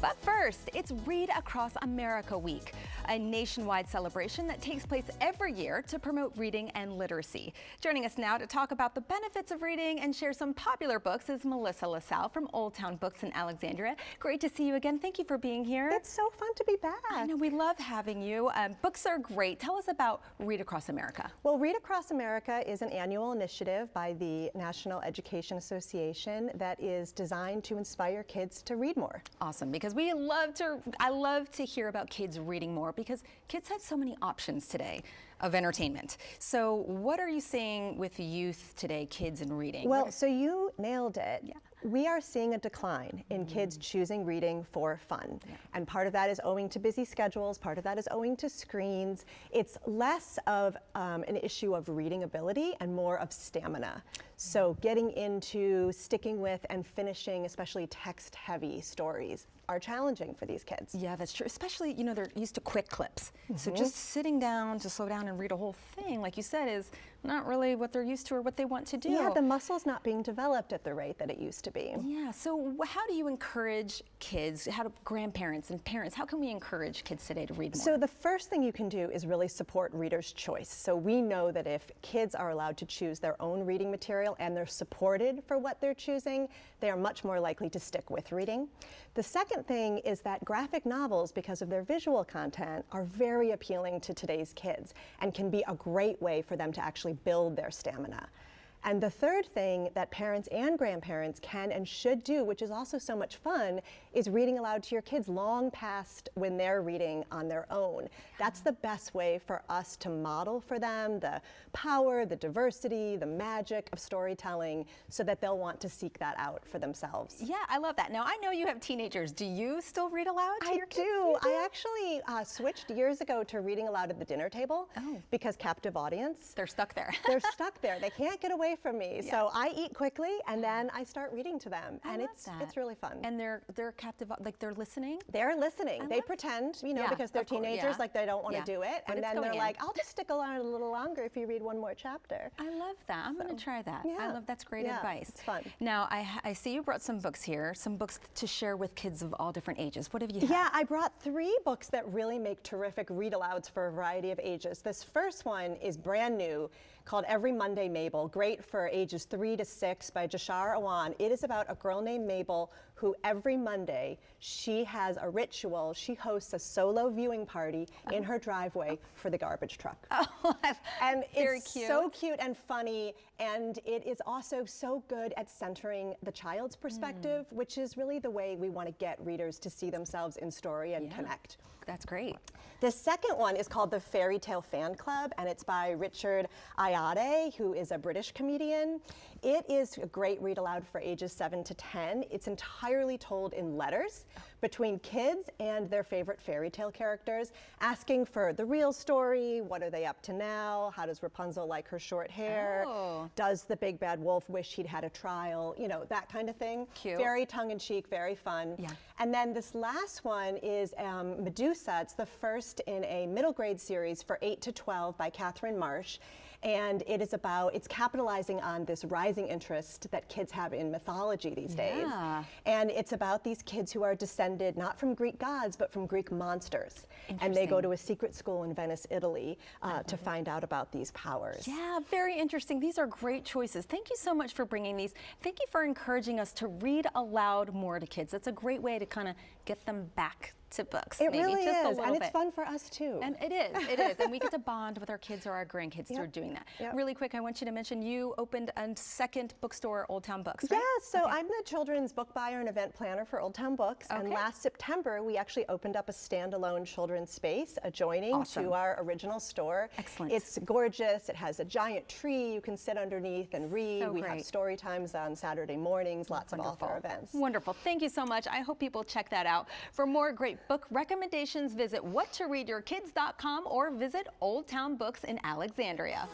But first, it's Read Across America Week, a nationwide celebration that takes place every year to promote reading and literacy. Joining us now to talk about the benefits of reading and share some popular books is Melissa LaSalle from Old Town Books in Alexandria. Great to see you again. Thank you for being here. It's so fun to be back. I know, we love having you. Books are great. Tell us about Read Across America. Well, Read Across America is an annual initiative by the National Education Association that is designed to inspire kids to read more. Awesome, because I love to hear about kids reading more because kids have so many options today of entertainment. So what are you seeing with youth today, kids and reading? Well, so you nailed it. Yeah. We are seeing a decline in kids choosing reading for fun. Yeah. And part of that is owing to busy schedules, part of that is owing to screens. It's less of an issue of reading ability and more of stamina. So getting into sticking with and finishing, especially text-heavy stories, are challenging for these kids. Yeah, that's true. Especially, you know, they're used to quick clips. So just sitting down to slow down and read a whole thing, like you said, is not really what they're used to or what they want to do. Yeah, the muscle's not being developed at the rate that it used to be. Yeah, so how do you encourage kids, how do grandparents and parents, how can we encourage kids today to read more? So the first thing you can do is really support readers' choice. So we know that if kids are allowed to choose their own reading material and they're supported for what they're choosing, they are much more likely to stick with reading. The second thing is that graphic novels, because of their visual content, are very appealing to today's kids and can be a great way for them to actually build their stamina. And the third thing that parents and grandparents can and should do, which is also so much fun, is reading aloud to your kids long past when they're reading on their own. That's the best way for us to model for them the power, the diversity, the magic of storytelling so that they'll want to seek that out for themselves. Yeah, I love that. Now, I know you have teenagers. Do you still read aloud to your kids? I do. I actually switched years ago to reading aloud at the dinner table because captive audience. They're stuck there. They're stuck there. They can't get away from me. Yeah. So I eat quickly and then I start reading to them. And it's really fun. And they're captive, like they're listening? They're listening. They pretend, you know, because they're teenagers, like they don't want to do it. But and then they're like, I'll just stick around a little longer if you read one more chapter. I love that. I'm going to try that. Yeah. I love that's great advice. It's fun. Now, I see you brought some books here, some books to share with kids of all different ages. What have you had? Yeah, I brought 3 books that really make terrific read-alouds for a variety of ages. This first one is brand new, called Every Monday Mabel, great for ages 3 to 6 by Jashar Awan. It is about a girl named Mabel who every Monday she has a ritual. She hosts a solo viewing party in her driveway for the garbage truck. And it's so cute and funny, and it is also so good at centering the child's perspective, which is really the way we want to get readers to see themselves in story and connect. That's great. The second one is called The Fairy Tale Fan Club, and it's by Richard Ayoade, who is a British comedian. It is a great read aloud for ages 7 to 10. It's entirely told in letters between kids and their favorite fairy tale characters, asking for the real story, what are they up to now, how does Rapunzel like her short hair, does the big bad wolf wish he'd had a trial, you know, that kind of thing. Cute. Very tongue-in-cheek, very fun. Yeah. And then this last one is Medusa. It's the first in a middle grade series for 8 to 12 by Catherine Marsh. And it is about, it's capitalizing on this rising interest that kids have in mythology these days. And it's about these kids who are descended not from Greek gods, but from Greek monsters. And they go to a secret school in Venice, Italy to find out about these powers. Yeah, very interesting. These are great choices. Thank you so much for bringing these. Thank you for encouraging us to read aloud more to kids. That's a great way to kind of get them back to books. It maybe, really just is, and it's fun for us too. And it is, and we get to bond with our kids or our grandkids through doing that. Really quick, I want you to mention you opened a second bookstore, Old Town Books, right? Yeah, so I'm the children's book buyer and event planner for Old Town Books, and last September we actually opened up a standalone children's space adjoining to our original store. Excellent. It's gorgeous. It has a giant tree you can sit underneath and read. We have story times on Saturday mornings, lots of author events. Wonderful. Thank you so much. I hope people check that out. For more great book recommendations, visit whattoreadyourkids.com or visit Old Town Books in Alexandria.